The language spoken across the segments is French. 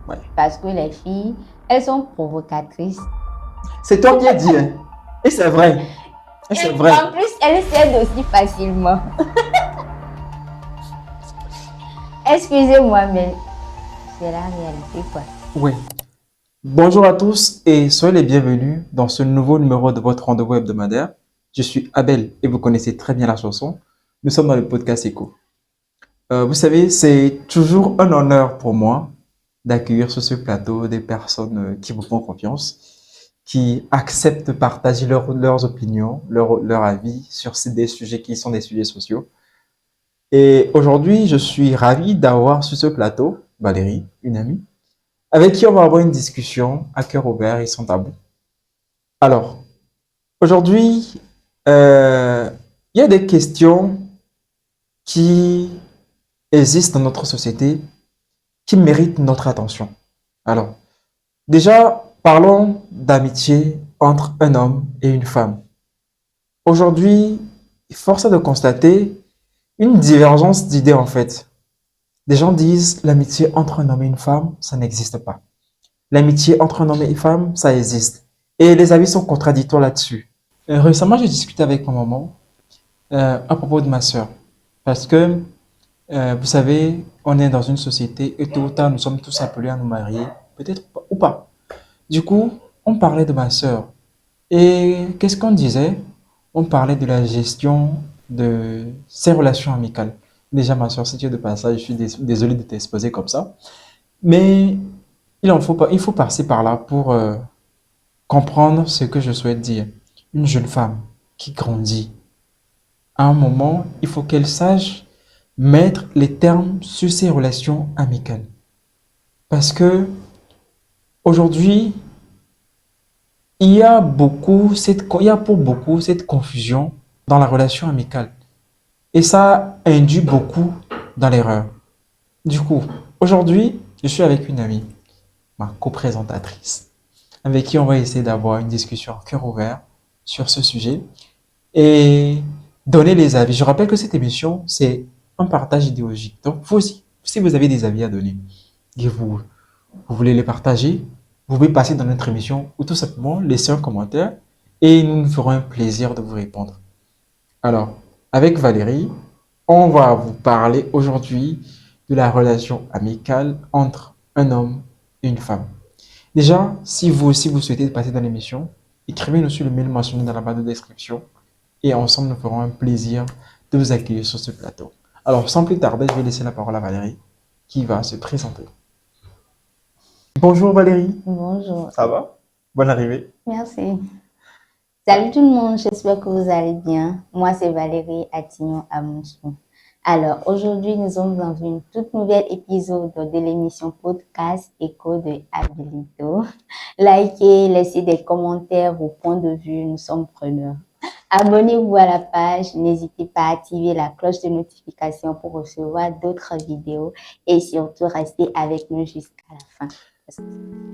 Ouais. Parce que les filles, elles sont provocatrices. C'est toi qui as dit. Hein. Et c'est vrai. Et c'est vrai. En plus, elles cèdent aussi facilement. Excusez-moi, mais c'est la réalité, quoi. Oui. Bonjour à tous et soyez les bienvenus dans ce nouveau numéro de votre rendez-vous hebdomadaire. Je suis Abel et vous connaissez très bien la chanson. Nous sommes dans le podcast Echo. Vous savez, c'est toujours un honneur pour moi d'accueillir sur ce plateau des personnes qui vous font confiance, qui acceptent de partager leurs opinions, leur avis sur des sujets qui sont des sujets sociaux. Et aujourd'hui, je suis ravi d'avoir sur ce plateau Valérie, une amie, avec qui on va avoir une discussion à cœur ouvert et sans tabou. Alors, aujourd'hui, il y a des questions qui existent dans notre société qui méritent notre attention. Alors, déjà, parlons d'amitié entre un homme et une femme. Aujourd'hui, force est de constater une divergence d'idées en fait. Des gens disent l'amitié entre un homme et une femme, ça n'existe pas. L'amitié entre un homme et une femme, ça existe. Et les avis sont contradictoires là-dessus. Récemment, j'ai discuté avec ma maman à propos de ma sœur. Parce que, vous savez, on est dans une société et tôt ou tard, nous sommes tous appelés à nous marier, peut-être ou pas. Du coup, on parlait de ma sœur. Et qu'est-ce qu'on disait? On parlait de la gestion de ses relations amicales. Déjà, ma sœur, si tu es de passage, je suis désolé de t'exposer comme ça. Mais il faut passer par là pour comprendre ce que je souhaite dire. Une jeune femme qui grandit, à un moment, il faut qu'elle sache mettre les termes sur ses relations amicales. Parce que aujourd'hui, il y a pour beaucoup cette confusion dans la relation amicale. Et ça induit beaucoup dans l'erreur. Du coup, aujourd'hui, je suis avec une amie, ma coprésentatrice, avec qui on va essayer d'avoir une discussion à cœur ouvert sur ce sujet et donner les avis. Je rappelle que cette émission, c'est un partage idéologique. Donc, vous aussi, si vous avez des avis à donner et vous voulez les partager, vous pouvez passer dans notre émission ou tout simplement laisser un commentaire et nous nous ferons un plaisir de vous répondre. Alors, avec Valérie, on va vous parler aujourd'hui de la relation amicale entre un homme et une femme. Déjà, si vous aussi vous souhaitez passer dans l'émission, écrivez-nous sur le mail mentionné dans la barre de description et ensemble nous ferons un plaisir de vous accueillir sur ce plateau. Alors, sans plus tarder, je vais laisser la parole à Valérie qui va se présenter. Bonjour Valérie. Bonjour. Ça va? Bonne arrivée. Merci. Salut tout le monde, j'espère que vous allez bien. Moi, c'est Valérie Attignon Amoussou. Alors, aujourd'hui, nous sommes dans une toute nouvelle épisode de l'émission podcast Echo de Habilito. Likez, laissez des commentaires, vos points de vue, nous sommes preneurs. Abonnez-vous à la page, n'hésitez pas à activer la cloche de notification pour recevoir d'autres vidéos et surtout restez avec nous jusqu'à la fin.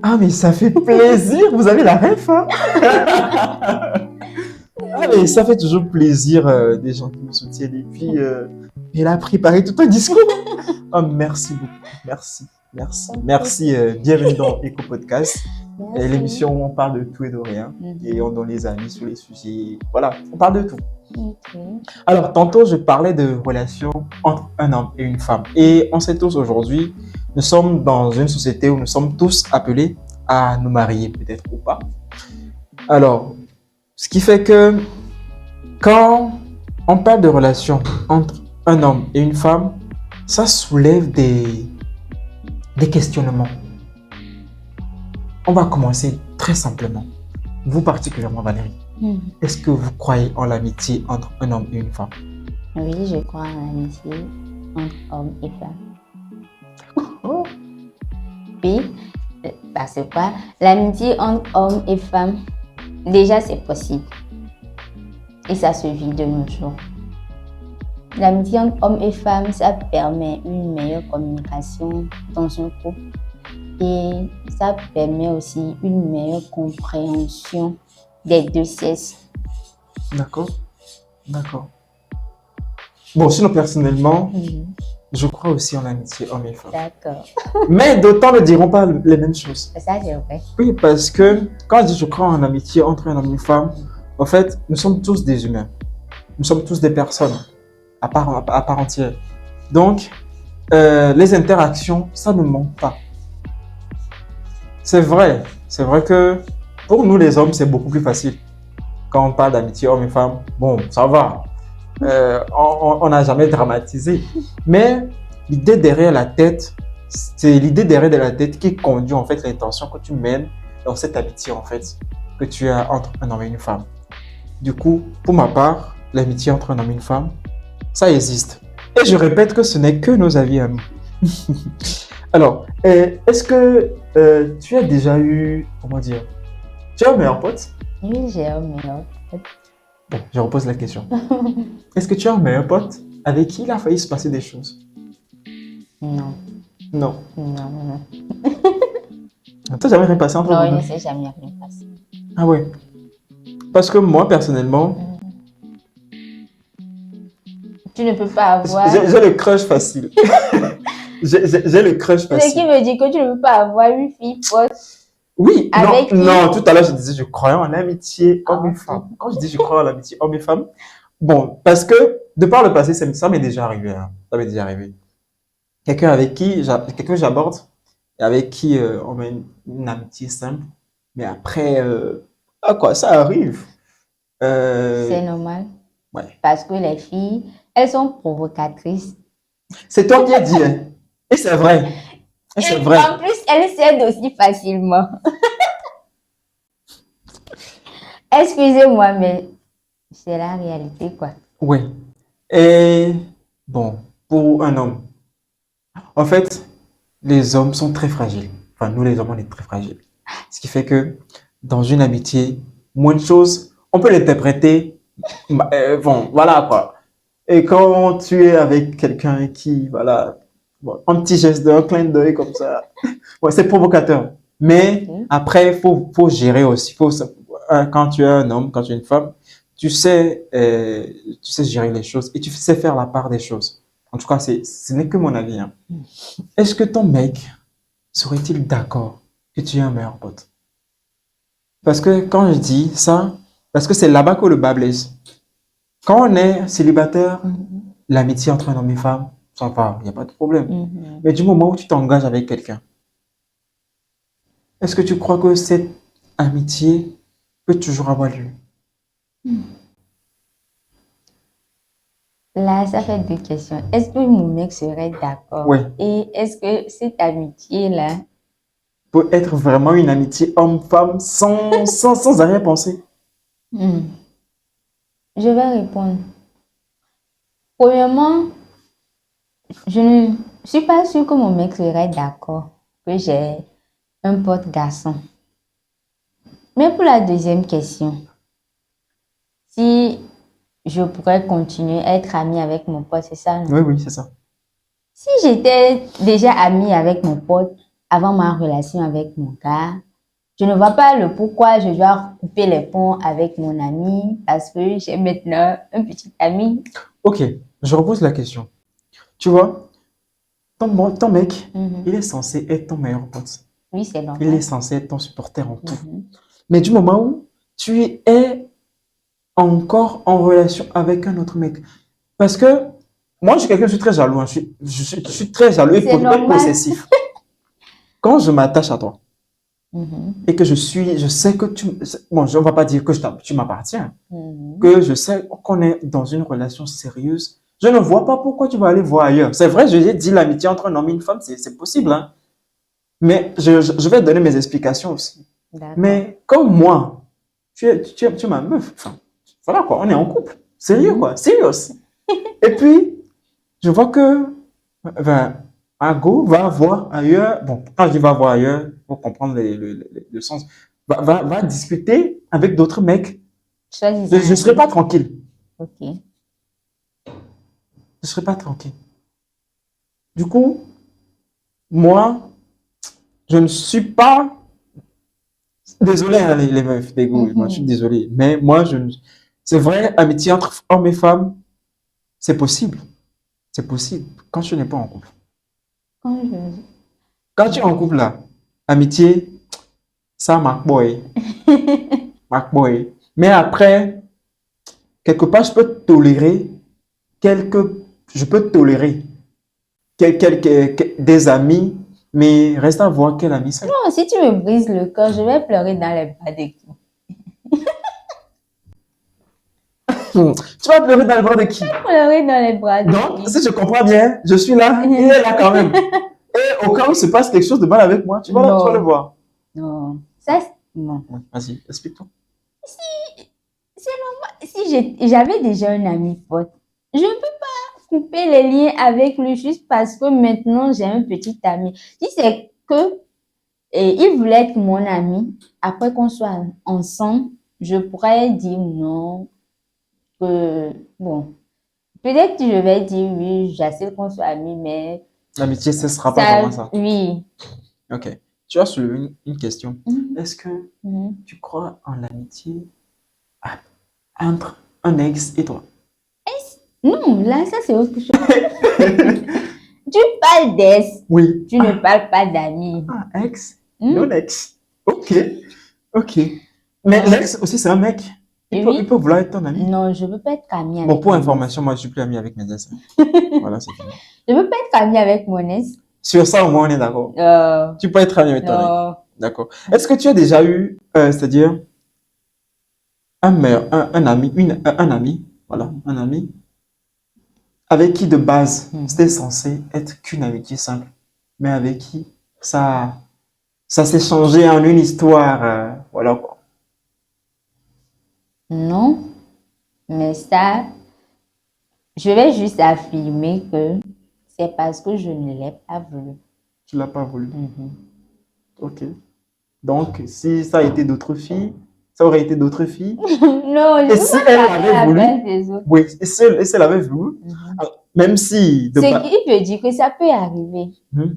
Ah, mais ça fait plaisir, vous avez la ref, hein? Ah, mais ça fait toujours plaisir des gens qui nous soutiennent. Et puis, elle a préparé tout un discours. Oh, merci beaucoup. Merci. Bienvenue dans Echo Podcast, l'émission où on parle de tout et de rien. Et on donne les avis sur les sujets. Voilà, on parle de tout. Alors, tantôt, je parlais de relations entre un homme et une femme. Et on sait tous aujourd'hui, nous sommes dans une société où nous sommes tous appelés à nous marier, peut-être ou pas. Alors, ce qui fait que quand on parle de relations entre un homme et une femme, ça soulève des questionnements. On va commencer très simplement. Vous particulièrement, Valérie, est-ce que vous croyez en l'amitié entre un homme et une femme? Oui, je crois en l'amitié entre hommes et femmes. Oh. Oui, parce que quoi? L'amitié entre hommes et femmes, déjà c'est possible. Et ça se vit de nos jours. L'amitié entre hommes et femmes, ça permet une meilleure communication dans un couple. Et ça permet aussi une meilleure compréhension des deux sexes. D'accord. Bon, sinon personnellement, je crois aussi en l'amitié homme et femme. D'accord. Mais d'autant ne diront pas les mêmes choses. Ça, c'est vrai. Oui, parce que quand je dis je crois en amitié entre un homme et une femme, en fait, nous sommes tous des humains. Nous sommes tous des personnes à part entière. Donc, les interactions, ça ne manque pas. C'est vrai que pour nous les hommes, c'est beaucoup plus facile. Quand on parle d'amitié homme et femme, bon, ça va. On n'a jamais dramatisé. Mais l'idée derrière la tête, c'est l'idée derrière de la tête qui conduit en fait l'intention que tu mènes dans cette amitié en fait que tu as entre un homme et une femme. Du coup, pour ma part, l'amitié entre un homme et une femme, ça existe. Et je répète que ce n'est que nos avis à nous. Alors, est-ce que tu as déjà eu, comment dire, tu as un meilleur pote? Oui, j'ai un meilleur. Bon, je repose la question. Est-ce que tu as un meilleur pote avec qui il a failli se passer des choses? Non, Non. non. T'as jamais rien passé entre Non, vous il deux? ne s'est jamais rien passé. Ah ouais. Parce que moi, personnellement, Tu ne peux pas avoir. j'ai le crush facile. J'ai le crush Ce qui facile. veut dire que tu ne peux pas avoir une fille pote. Oui, Avec qui? non, tout à l'heure, je disais, je croyais en l'amitié homme et ok. femme. Quand je dis je crois en l'amitié homme et femme, bon, parce que de par le passé, ça m'est déjà arrivé. Hein. Ça m'est déjà arrivé. Quelqu'un que j'aborde et avec qui on a une amitié simple, mais après, ah quoi, ça arrive. C'est Euh, normal. ouais. Parce que les filles, elles sont provocatrices. C'est toi qui as dit, hein. Et c'est vrai. Et c'est vrai. En plus, elles cèdent aussi facilement. Excusez-moi, mais c'est la réalité, quoi. Oui. Et bon, pour un homme, en fait, les hommes sont très fragiles. Enfin, nous les hommes, on est très fragiles. Ce qui fait que dans une amitié, moins de choses, on peut l'interpréter. Bon, voilà quoi. Et quand tu es avec quelqu'un qui, voilà, bon, un petit geste, un clin d'œil comme ça, ouais, c'est provocateur. Mais Ok. après, faut gérer aussi. Quand tu es un homme, quand tu es une femme, tu sais gérer les choses et tu sais faire la part des choses. En tout cas, ce n'est que mon avis, hein. Est-ce que ton mec serait-il d'accord que tu aies un meilleur pote? Parce que quand je dis ça, parce que c'est là-bas que le bas blesse. Quand on est célibataire, Mhm. l'amitié entre un homme et une femme, ça va, il n'y a pas de problème. Mhm. Mais du moment où tu t'engages avec quelqu'un, est-ce que tu crois que cette amitié peut toujours avoir lieu? Là, ça fait deux questions. Est-ce que mon mec serait d'accord? Oui. Et est-ce que cette amitié-là, Peut être vraiment une amitié homme-femme sans arrière-pensée. hmm, je vais répondre. Premièrement, je ne suis pas sûre que mon mec serait d'accord que j'ai un pote garçon. Mais pour la deuxième question, si je pourrais continuer à être amie avec mon pote, c'est ça, non? Oui, oui, c'est ça. Si j'étais déjà amie avec mon pote avant ma relation avec mon gars, je ne vois pas le pourquoi je dois couper les ponts avec mon ami parce que j'ai maintenant un petit ami. Ok, je repose la question. Tu vois, ton mec, Mhm. il est censé être ton meilleur pote. Oui, c'est Il normal. est censé être ton supporter en tout. Mhm. Mais du moment où tu es encore en relation avec un autre mec, parce que moi, je suis quelqu'un, je suis très jaloux, hein. Je suis très jaloux et C'est normal. possessif. Quand je m'attache à toi Mhm. et que je sais que bon, je ne vais pas dire que tu m'appartiens, Mhm. que je sais qu'on est dans une relation sérieuse, je ne vois pas pourquoi tu vas aller voir ailleurs. C'est vrai, je l'ai dit, l'amitié entre un homme et une femme, c'est possible, hein. Mais je vais donner mes explications aussi. D'accord. Mais comme moi, tu es ma meuf. Enfin, voilà quoi, on est en couple. Sérieux quoi, serious. Et puis, je vois que Margot va voir ailleurs. Bon, quand je dis va voir ailleurs, pour comprendre le sens, va discuter avec d'autres mecs. Choisissez Je ne serai pas tranquille. Ok. Je ne serai pas tranquille. Du coup, moi, je ne suis pas. Désolé, hein, les meufs, les goûts, moi, je suis désolé. Mais moi, c'est vrai, amitié entre hommes et femmes, c'est possible. C'est possible quand tu n'es pas en couple. Quand je... Quand tu es en couple, là, amitié, ça, marque boy. Marque boy. Mais après, quelque part, quelques, je peux tolérer des amis, mais reste à voir quel ami c'est. Non, si tu me brises le cœur, je vais pleurer dans les bras de qui? Tu vas pleurer dans le bras de qui? Pleurer dans les bras de Donc, qui? si je comprends bien, je suis là, il est là quand même. Et au cas où il se passe quelque chose de mal avec moi, tu vas le Non, voir. non. Ça, non. Ouais, vas-y, explique-toi. C'est normal. Si j'avais déjà un ami pote, je ne peux pas couper les liens avec lui juste parce que maintenant j'ai un petit ami. Si c'est que il voulait être mon ami, après qu'on soit ensemble, je pourrais dire non, que bon, peut-être que je vais dire oui, j'accepte qu'on soit amis, mais L'amitié, ce ne sera pas vraiment ça, ça. oui. Ok. Tu as soulevé une question. Mhm, Est-ce que mhm. tu crois en l'amitié entre un ex et toi? Non, là, ça c'est autre chose. Tu parles d'ex, Oui. tu ne parles pas d'amis. Ah, ex, Hmm? non ex. Ok, ok. Mais Non. l'ex aussi, c'est un mec. Et Il oui, peut vouloir être ton ami. non, je veux pas être amie Bon, avec pour mon ex. information, moi, je suis plus ami avec mes ex. Voilà, c'est fini. Je veux pas être amie avec mon ex. Sur ça, au moins, on est d'accord. Tu peux être ami avec ton ex. Non. D'accord. Est-ce que tu as déjà eu, c'est-à-dire, un ami, un ami, voilà, un ami, avec qui de base, c'était censé être qu'une amitié simple, mais avec qui ça s'est changé en une histoire, voilà quoi. Non, mais ça, je vais juste affirmer que c'est parce que je ne l'ai pas voulu. Tu l'as pas voulu. Mhm. Ok. Donc, si ça a été d'autres filles, ça aurait été d'autres filles. Non, je Et ne si veux elle pas parler avait à la voulu, place des autres. oui, et si elle avait voulu, Mhm. même si de Ce base. qui veut dire que ça peut arriver. Hmm,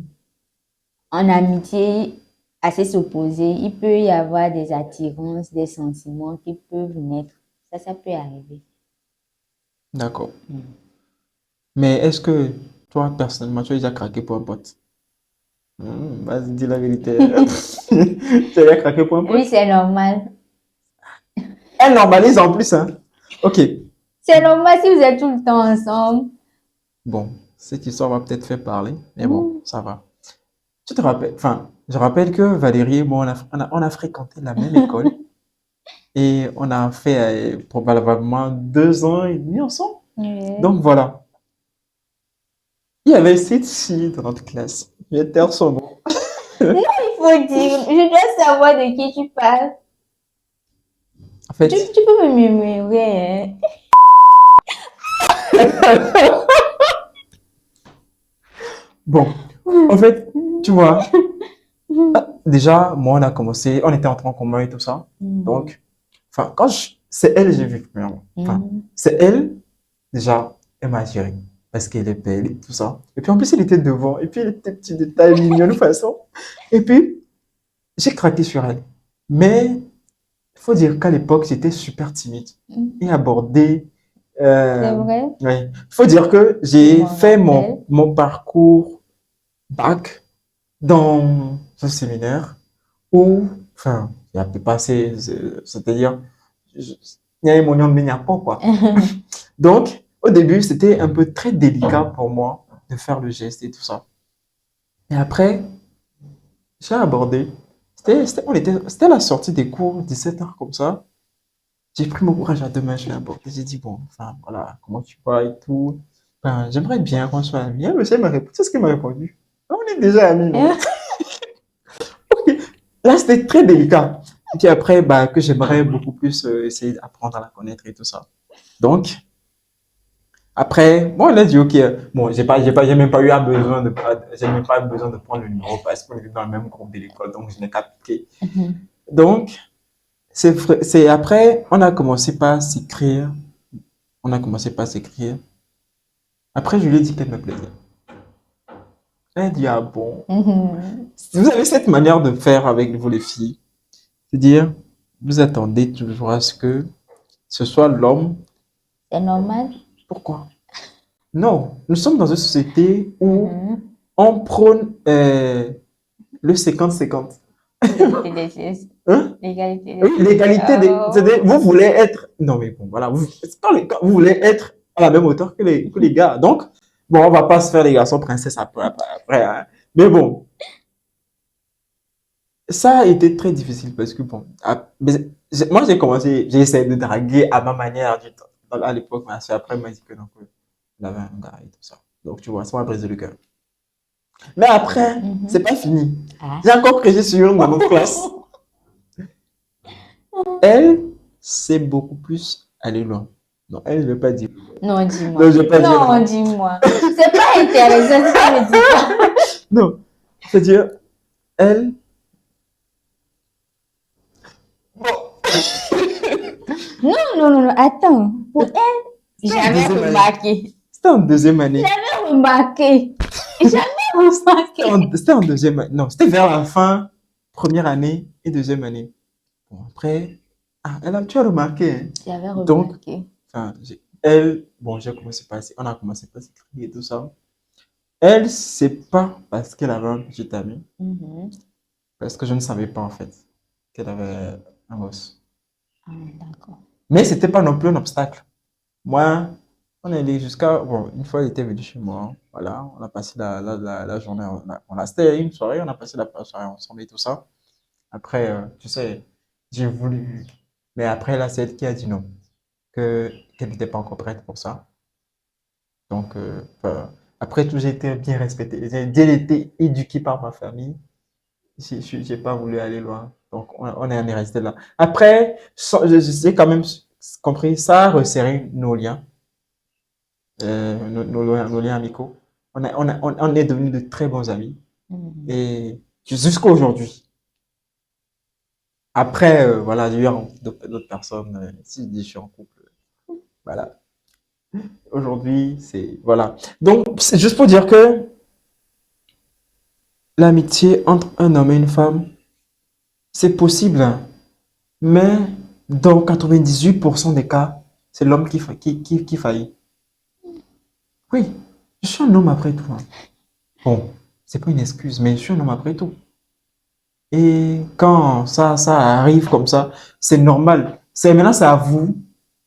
En amitié, assez s'opposer, il peut y avoir des attirances, des sentiments qui peuvent naître. Ça peut arriver. d'accord. Mhm. Mais est-ce que toi, personnellement, tu as déjà craqué pour un pote? Vas-y, dis la vérité. Tu as déjà craqué pour un Oui, pote? c'est normal. Elle normalise en plus, hein. Ok. C'est normal si vous êtes tout le temps ensemble. Bon, cette histoire va peut-être faire parler, mais bon, Mhm. ça va. Tu te rappelles, enfin, je rappelle que Valérie et moi, on a fréquenté la même école et on a fait probablement 2 ans et demi ensemble. Oui. Donc voilà. Il y avait cette fille dans notre classe. Je vais taire son nom. Non, il faut dire, je dois savoir de qui tu parles. En fait, Tu peux me murmurer, hein. bon, en fait, tu vois, déjà, moi, on a commencé, on était en tronc commun et tout ça. Mhm. Donc, enfin, c'est elle que j'ai vu premièrement. Enfin, Mhm. c'est elle, déjà, elle m'a attiré parce qu'elle est belle et tout ça. Et puis en plus, elle était devant. Et puis, elle était petite de taille, mignonne de façon. Et puis, j'ai craqué sur elle. Mais il faut dire qu'à l'époque, j'étais super timide et abordé. C'est Euh, vrai, ouais. Il faut dire que je j'ai m'en fait rappelle. mon parcours bac dans un séminaire où, enfin, il a pu passer, c'est-à-dire, il y a un moyen de pas, quoi. Donc, au début, c'était un peu très délicat pour moi de faire le geste et tout ça. Et après, j'ai abordé. C'était la sortie des cours, 17h comme ça. J'ai pris mon courage à deux mains, je l'ai abordé. J'ai dit, bon, enfin, voilà, comment tu vas et tout. Enfin, j'aimerais bien qu'on soit amis. Et le monsieur m'a répondu, c'est ce qu'il m'a répondu. Ah, on est déjà amis, non? Là, c'était très délicat. Et puis après, bah, que j'aimerais beaucoup plus essayer d'apprendre à la connaître et tout ça. Donc, après, bon, on a dit, ok, bon, j'ai même pas eu besoin j'ai même pas eu besoin de prendre le numéro parce qu'on était dans le même groupe de l'école, donc je n'ai qu'à piquer. Mhm. Donc, c'est après, on a commencé par s'écrire. On a commencé par s'écrire. Après, je lui ai dit qu'elle me plaisait. Elle a dit, ah bon. Mhm. Vous avez cette manière de faire avec vous, les filles. C'est-à-dire, vous attendez toujours à ce que ce soit l'homme. C'est normal. Pourquoi? Non, nous sommes dans une société où Mhm. on prône le 50-50. L'égalité des sexes. Hein? L'égalité des Oui, sexes. l'égalité des. C'est-à-dire, vous voulez être. Non, mais bon, voilà. Quand vous voulez être à la même hauteur que les gars. Donc, bon, on va pas se faire les garçons princesses après, hein. Mais bon, ça a été très difficile parce que, bon, moi, j'ai essayé de draguer à ma manière à l'époque, ma soeur, après, elle m'a dit que non, il avait un gars et tout ça. Donc, tu vois, ça m'a brisé le cœur. Mais après, c'est Mhm. pas fini. Ah. J'ai encore créé sur une dans notre classe. Elle, c'est beaucoup plus aller loin. Non, elle, je vais pas dire. Non, Non, dis-moi. je vais pas dire Non, non. dis-moi. C'est pas intéressant si tu me dis pas. Non, c'est-à-dire, elle, Non, non, non, non. Attends. Pour elle, c'était en jamais deuxième année. remarqué. C'était en deuxième année. Jamais remarqué. Jamais remarqué. C'était en deuxième année. Non, c'était vers la fin, première année et deuxième année. Bon, après, tu as remarqué, hein. J'avais Donc, remarqué. enfin, elle, bon, on a commencé par s'écrire et tout ça. Elle, c'est pas parce qu'elle avait un petit ami, Mhm. parce que je ne savais pas en fait qu'elle avait un gosse. Ah, d'accord. Mais c'était pas non plus un obstacle. Moi, on est allé jusqu'à. Bon, une fois, il était venu chez moi. Voilà, on a passé la journée. C'était une soirée, on a passé la soirée ensemble et tout ça. Après, tu sais, j'ai voulu. Mais après, là, c'est elle qui a dit non, qu'elle n'était pas encore prête pour ça. Donc, après tout, j'ai été bien respecté. J'ai bien été éduqué par ma famille. J'ai pas voulu aller loin. Donc, on est resté là. Après, j'ai quand même compris, ça a resserré nos liens, nos liens amicaux. On est devenus de très bons amis. Mhm. Et jusqu'à aujourd'hui. Après, voilà, j'ai eu d'autres personnes. Si je dis je suis en couple, voilà. Aujourd'hui, c'est. Voilà. Donc, c'est juste pour dire que l'amitié entre un homme et une femme, c'est possible, hein. Mais dans 98% des cas, c'est l'homme qui faillit. Oui, je suis un homme après tout, hein. Bon, c'est pas une excuse, mais je suis un homme après tout. Et quand ça arrive comme ça, c'est normal. Maintenant, c'est à vous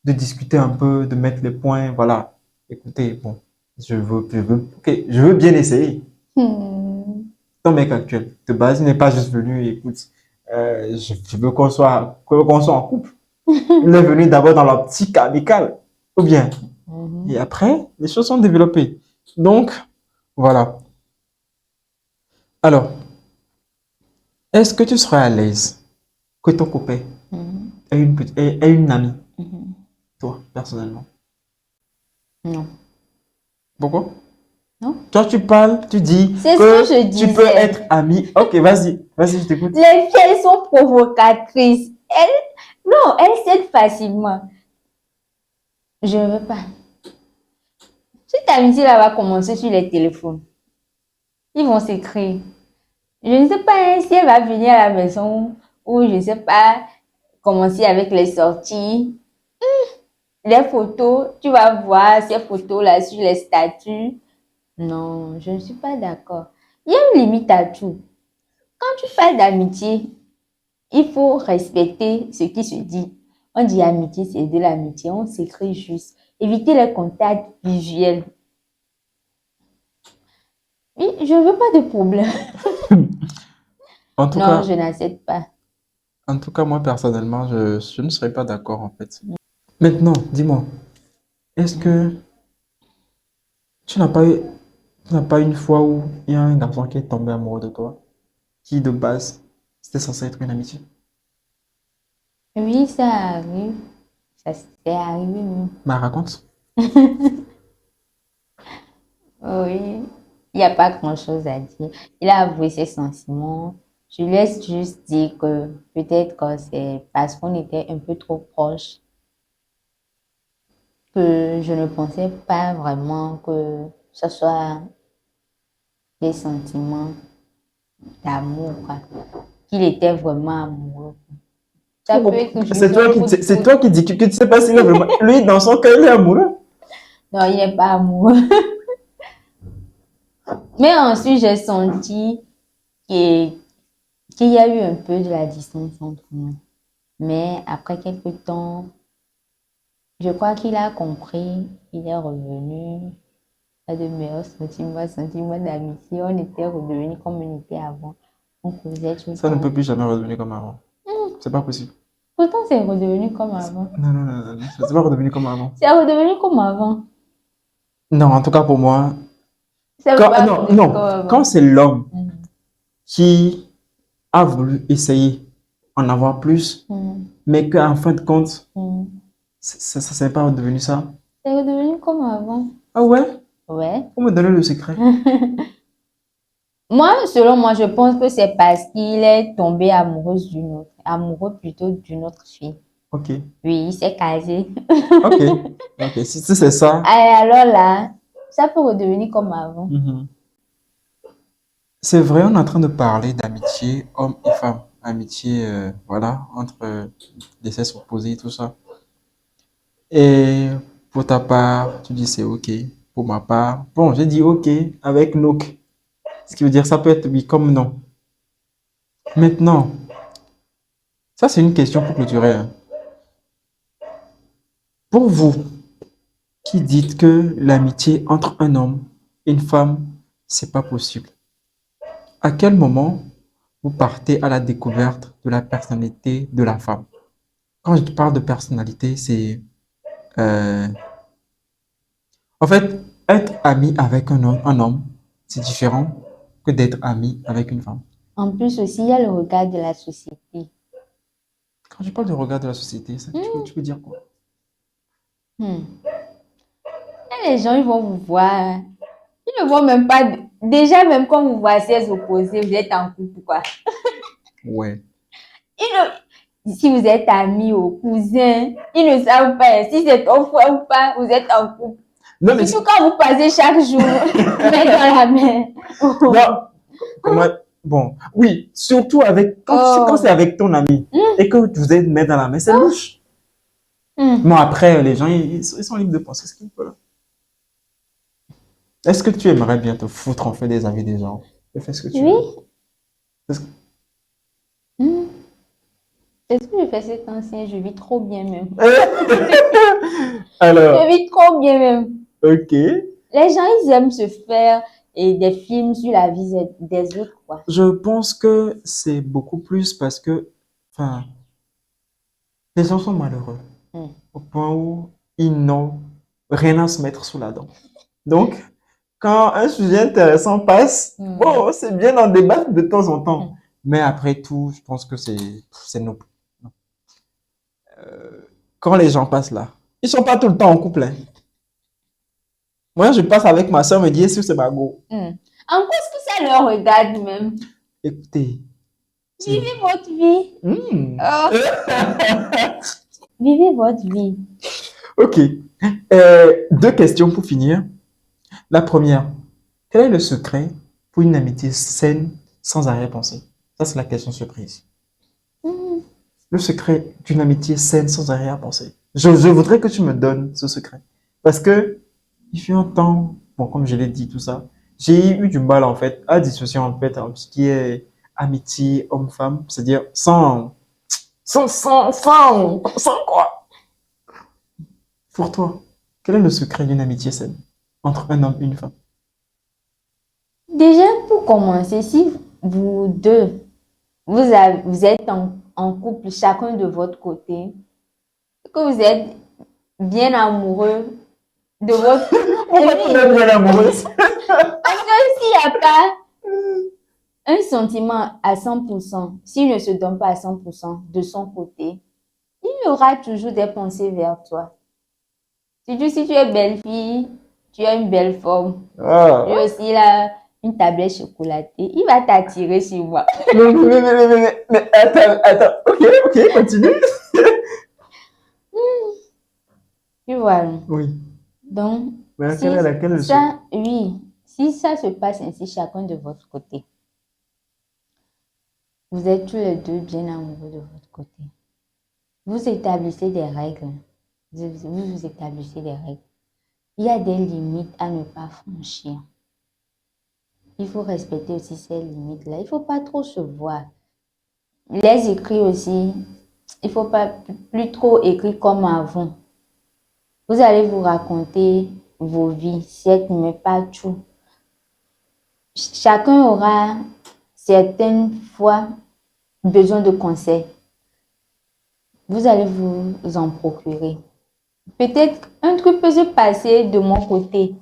de discuter un peu, de mettre les points. Voilà. Écoutez, bon, ok, je veux bien essayer. Hmm. Ton mec actuel, de base, il n'est pas juste venu, écoute, je veux qu'on soit en couple. Il est venu d'abord dans l'optique amicale. Ou bien. Et Mhm. après, les choses sont développées. Donc, voilà. Alors, est-ce que tu serais à l'aise que ton copain Mhm. ait une amie, Mhm. toi, personnellement? Non. Pourquoi? Non. Toi, tu parles, tu dis C'est ce que que je tu peux disais. être ami. Ok, vas-y, je t'écoute. Les filles, elles sont provocatrices. Non, elles cèdent facilement. Je ne veux pas. Cette amitié-là va commencer sur les téléphones. Ils vont s'écrire. Je ne sais pas si elle va venir à la maison ou je ne sais pas commencer avec les sorties. Les photos, tu vas voir ces photos-là sur les statuts. Non, je ne suis pas d'accord. Il y a une limite à tout. Quand tu parles d'amitié, il faut respecter ce qui se dit. On dit amitié, c'est de l'amitié. On s'écrit juste. Éviter les contacts visuels. Oui, je ne veux pas de problème. En tout Non, cas, je n'accepte pas. moi, personnellement, je ne serais pas d'accord, en fait. Maintenant, dis-moi, est-ce que tu n'as pas eu, tu n'as pas une fois où il y a un garçon qui est tombé amoureux de toi, qui de base, c'était censé être une amitié? Oui, ça arrive. Ça s'est arrivé, oui. Bah, raconte. Oui, il n'y a pas grand-chose à dire. Il a avoué ses sentiments. Je laisse juste dire que peut-être que c'est parce qu'on était un peu trop proches que je ne pensais pas vraiment que ce soit des sentiments d'amour, quoi. Qu'il était vraiment amoureux. Ça peut être juste un coup de C'est foudre. toi qui dis que tu sais pas s'il est vraiment. Lui, dans son cœur, il est amoureux. Non, il n'est pas amoureux. Mais ensuite, j'ai senti qu'il qu'il y a eu un peu de la distance entre nous. Mais après quelques temps, je crois qu'il a compris, il est revenu à de meilleurs sentiments d'amitié. On était redevenus comme on était avant. On causait tout le Ça ne temps. peut plus jamais redevenir comme avant. C'est pas possible. Pourtant, c'est redevenu comme avant. Non, non, non, non, non. C'est pas redevenu comme avant. C'est redevenu comme avant. Non, en tout cas pour moi, C'est quand, pas non, redevenu comme non, quand avant. c'est l'homme Mhm. qui a voulu essayer en avoir plus, Mhm. mais qu'en fin de compte, Mhm. ça n'est pas redevenu ça. C'est redevenu comme avant. Ah ouais? Ouais. Faut me donner le secret. Moi, selon moi, je pense que c'est parce qu'il est tombé amoureux plutôt d'une autre fille. Ok, Oui, il s'est casé. ok, ok. Si c'est ça, Alors là, ça peut redevenir comme avant. mhm. C'est vrai, on est en train de parler d'amitié homme et femme. Amitié, voilà, entre les sexes opposés, tout ça. Et pour ta part, tu dis c'est ok. Pour ma part, bon, j'ai dit ok avec Nook. Ce qui veut dire ça peut être oui comme non. Maintenant, ça c'est une question pour clôturer, hein. Pour vous, qui dites que l'amitié entre un homme et une femme, c'est pas possible. À quel moment vous partez à la découverte de la personnalité de la femme? Quand je te parle de personnalité, c'est euh, en fait être ami avec un homme, c'est différent que d'être ami avec une femme. En plus aussi, il y a le regard de la société. Quand je parle du regard de la société, ça, tu peux dire quoi? Hmm. Et les gens, ils vont vous voir. Ils ne vont même pas. Déjà, même quand vous voyez opposés, vous êtes en couple, quoi. Ouais. Si vous êtes amis ou cousins, ils ne savent pas si c'est ton frère ou pas, vous êtes en couple. Non, mais Surtout quand vous passez chaque jour, main dans la main. non, comment, bon, oui, surtout avec, quand c'est Oh. avec ton ami et que vous êtes main dans la main, c'est louche. Hmm. Bon, après, les gens, ils sont libres de penser ce qu'ils veulent. Est-ce que tu aimerais bien te foutre en fait des avis des gens et fais ce que tu Oui. veux? Est-ce Hmm. C'est ce que je fais ces temps-ci, je vis trop bien même. Je Alors, vis trop bien même. ok. Les gens, ils aiment se faire des films sur la vie des autres, quoi. Je pense que c'est beaucoup plus parce que, enfin, les gens sont malheureux Hmm. au point où ils n'ont rien à se mettre sous la dent. Donc, quand un sujet intéressant passe, Hmm. bon, c'est bien d'en débattre de temps en temps. Hmm. Mais après tout, je pense que c'est non. Quand les gens passent là, ils sont pas tout le temps en couple, hein. Moi, je passe avec ma soeur, me dit, est-ce que c'est ma go? Hmm. En quoi est-ce que ça leur regarde même? Écoutez, c'est... Vivez votre vie. Hmm. Oh. Vivez votre vie. Ok. Deux questions pour finir. La première, quel est le secret pour une amitié saine sans arrière-pensée? Ça, c'est la question surprise. Hmm. Le secret d'une amitié saine sans arrière-pensée. Je voudrais que tu me donnes ce secret. Parce que, il fut un temps, bon, comme je l'ai dit, tout ça, j'ai eu du mal, en fait, à dissocier, en fait, entre ce qui est amitié homme-femme, c'est-à-dire sans quoi? Pour toi, quel est le secret d'une amitié saine entre un homme et une femme? Déjà, pour commencer, si vous deux, vous êtes en couple, chacun de votre côté, que vous êtes bien amoureux de votre... Pourquoi tu es bien amoureuse? Parce que s'il n'y a pas un sentiment à 100%, s'il ne se donne pas à 100% de son côté, il y aura toujours des pensées vers toi. Surtout si tu es belle fille, tu as une belle forme, Ah. tu as aussi là une tablette chocolatée, il va t'attirer sur moi. Mais attends, ok, continue. Tu vois. Oui. Donc, Mais si quelle est le secret? ça, oui, si ça se passe ainsi, chacun de votre côté, vous êtes tous les deux bien amoureux de votre côté. Vous établissez des règles. Vous établissez des règles. il y a des limites à ne pas franchir. Il faut respecter aussi ces limites-là. Il ne faut pas trop se voir. Les écrits aussi, il ne faut pas plus trop écrire comme avant. Vous allez vous raconter vos vies, certes, mais pas tout. Chacun aura certaines fois besoin de conseils. Vous allez vous en procurer. Peut-être un truc peut se passer de mon côté.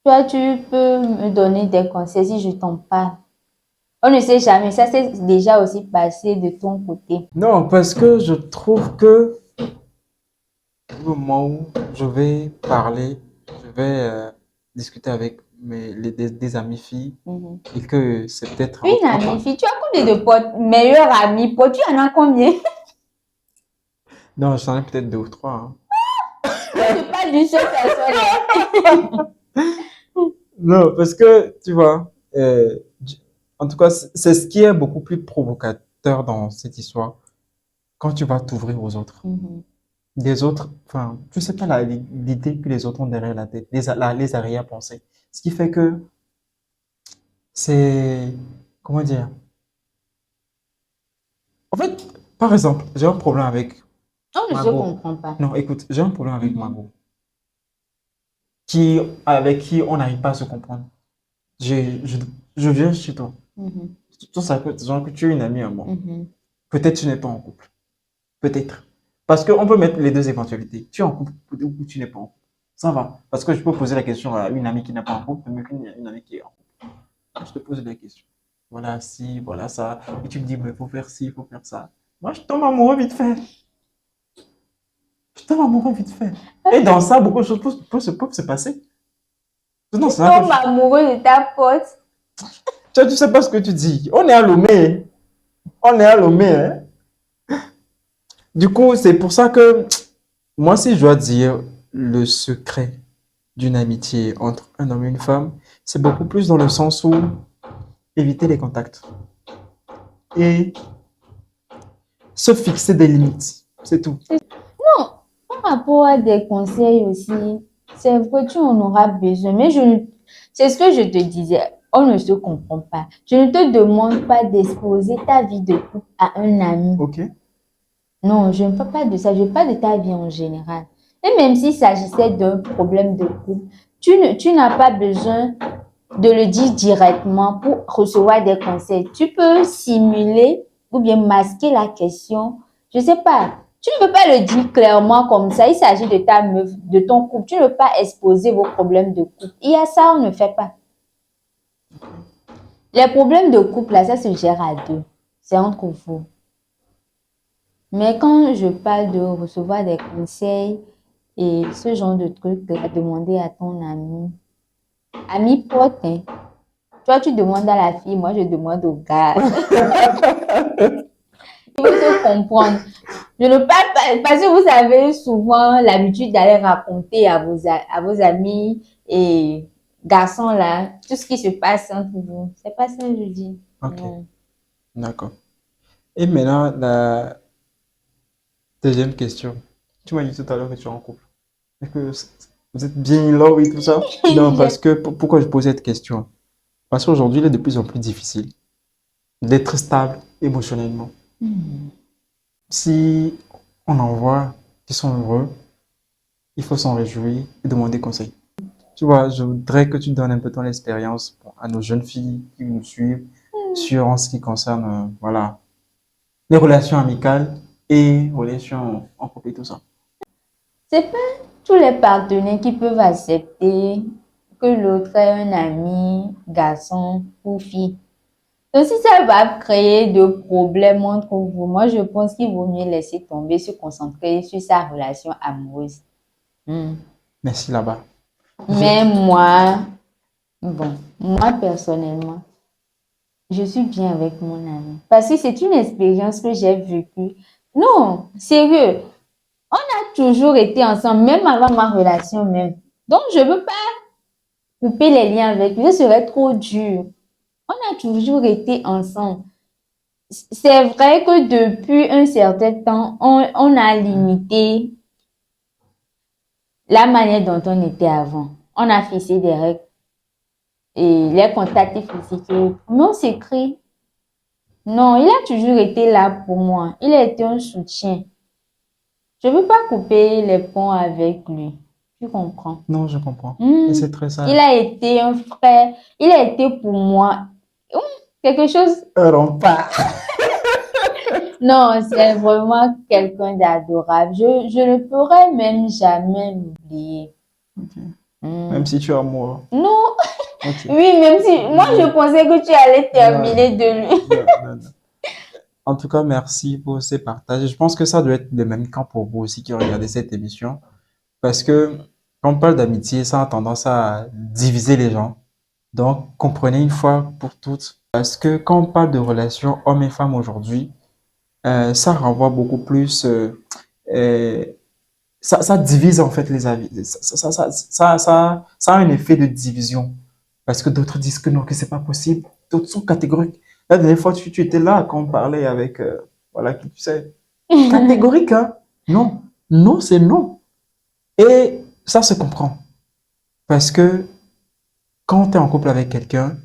Toi, tu peux me donner des conseils si je t'en parle. On ne sait jamais. Ça s'est déjà aussi passé de ton côté. Non, parce que je trouve que au moment où je vais parler, je vais discuter avec des amies filles Mhm. et que c'est peut-être Une amie fille, tu as combien de potes? Meilleure amie pote, tu en as combien? Non, j'en ai peut-être deux ou trois, hein. Je parle d'une seule personne. Non, parce que, tu vois, en tout cas, c'est ce qui est beaucoup plus provocateur dans cette histoire quand tu vas t'ouvrir aux autres. Mhm. Des autres, enfin, tu sais pas l'idée que les autres ont derrière la tête, les arrière-pensées. Ce qui fait que c'est, comment dire? En fait, par exemple, j'ai un problème avec On ne se Margot. comprend pas. Non, écoute, j'ai un problème avec Mhm. Margot, avec qui on n'arrive pas à se comprendre. Je, je, je viens chez toi. Mhm. Tout ça, genre que tu es une amie à moi. Mhm. Peut-être tu n'es pas en couple. Peut-être. Parce qu'on peut mettre les deux éventualités. Tu es en couple ou tu n'es pas en couple. Ça va. Parce que je peux poser la question à une amie qui n'est pas en couple, mais qu'une amie qui est en couple. Je te pose la question. Voilà ci, voilà ça. Et tu me dis, mais il faut faire ci, il faut faire ça. Moi, je tombe amoureux vite fait. Je tombe amoureux vite fait. Et dans ça, beaucoup de choses peuvent se passer. Non, Tu c'est là que tombes amoureux de ta pote. tu sais pas ce que tu dis. On est à Lomé. On est à Lomé, hein. Du coup, c'est pour ça que moi, si je dois dire le secret d'une amitié entre un homme et une femme, c'est beaucoup plus dans le sens où éviter les contacts et se fixer des limites. C'est tout. Non, par rapport à des conseils aussi, c'est vrai, tu en auras besoin. Mais c'est ce que je te disais, on ne se comprend pas. Je ne te demande pas d'exposer ta vie de couple à un ami. Ok? Non, je ne parle pas de ça, je parle de ta vie en général. Et même s'il s'agissait d'un problème de couple, tu n'as pas besoin de le dire directement pour recevoir des conseils. Tu peux simuler ou bien masquer la question. Je sais pas. Tu ne peux pas le dire clairement comme ça. Il s'agit de ta meuf, de ton couple. Tu ne peux pas exposer vos problèmes de couple. Il y a ça, on ne fait pas. Les problèmes de couple, là, ça se gère à deux. C'est entre vous. Mais quand je parle de recevoir des conseils et ce genre de trucs, là, demander à ton ami, ami pote, hein. Toi, tu demandes à la fille, moi, je demande au gars. Il faut se comprendre. Je ne parle pas, parce que vous avez souvent l'habitude d'aller raconter à vos amis et garçons là, tout ce qui se passe entre vous. C'est pas ça que je dis. Ok, Non. d'accord. Et maintenant, la deuxième question. Tu m'as dit tout à l'heure que tu es en couple. Est-ce que vous êtes bien in love et tout ça? Non, parce que pourquoi je pose cette question? Parce qu'aujourd'hui, il est de plus en plus difficile d'être stable émotionnellement. Hmm. Si on en voit qui sont heureux, il faut s'en réjouir et demander conseil. Tu vois, je voudrais que tu donnes un peu ton expérience à nos jeunes filles qui nous suivent sur en ce qui concerne, voilà, les relations amicales et relations en couple et tout ça. C'est pas tous les partenaires qui peuvent accepter que l'autre est un ami, garçon ou fille. Donc, si ça va créer de problèmes entre vous, moi, je pense qu'il vaut mieux laisser tomber, se concentrer sur sa relation amoureuse. Hmm. Merci là-bas. Mais moi, bon, moi personnellement, je suis bien avec mon ami. Parce que c'est une expérience que j'ai vécue. Non, sérieux, on a toujours été ensemble, même avant ma relation même. Donc, je ne veux pas couper les liens avec lui, ce serait trop dur. On a toujours été ensemble. C'est vrai que depuis un certain temps, on a limité la manière dont on était avant. On a fixé des règles et les contacts physiques. Mais on s'écrit. Non, il a toujours été là pour moi. Il a été un soutien. Je ne veux pas couper les ponts avec lui. Tu comprends? Non, je comprends. Hmm. Et c'est très Il sage. a été un frère. Il a été pour moi quelque chose. Alors, pas. Non, c'est vraiment quelqu'un d'adorable. Je ne pourrais même jamais l'oublier. Ok. Hmm. Même si tu es amoureux. Non, Ok. oui, même si moi je pensais que tu allais terminer Non, de lui. non, non. En tout cas, merci pour ces partages. Je pense que ça doit être le même cas pour vous aussi qui regardez cette émission. Parce que quand on parle d'amitié, ça a tendance à diviser les gens. Donc, comprenez une fois pour toutes. Parce que quand on parle de relations hommes et femmes aujourd'hui, ça renvoie beaucoup plus, euh, ça divise en fait les avis. Ça a un effet de division. Parce que d'autres disent que non, que c'est pas possible. D'autres sont catégoriques. La dernière fois, tu étais là quand on parlait avec, voilà, qui tu sais, catégorique, hein? Non, non, c'est non. Et ça se comprend. Parce que quand tu es en couple avec quelqu'un,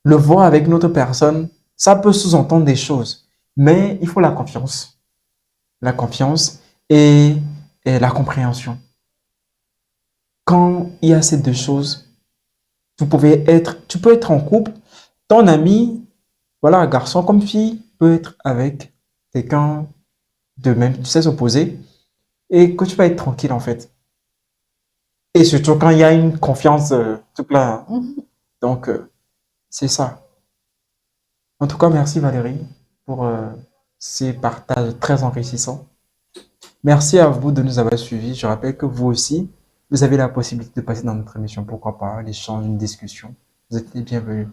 le voir avec une autre personne, ça peut sous-entendre des choses. Mais il faut la confiance. La confiance et, et la compréhension. Quand il y a ces deux choses, tu peux être en couple, ton ami, voilà, garçon comme fille, peut être avec quelqu'un de même sexe opposé et que tu vas être tranquille en fait. Et surtout quand il y a une confiance tout plein. Donc, c'est ça. En tout cas, merci Valérie pour ces partages très enrichissants. Merci à vous de nous avoir suivis. Je rappelle que vous aussi, vous avez la possibilité de passer dans notre émission. Pourquoi pas, l'échange, une discussion. Vous êtes les bienvenus.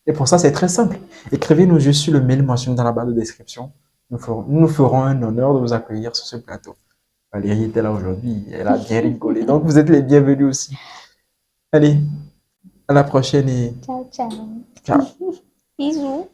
Et pour ça, c'est très simple. Écrivez-nous juste sur le mail mentionné dans la barre de description. Nous nous ferons un honneur de vous accueillir sur ce plateau. Valérie était là aujourd'hui. Elle a bien rigolé. Donc, vous êtes les bienvenus aussi. Allez, à la prochaine et Ciao, ciao. ciao. Bisous.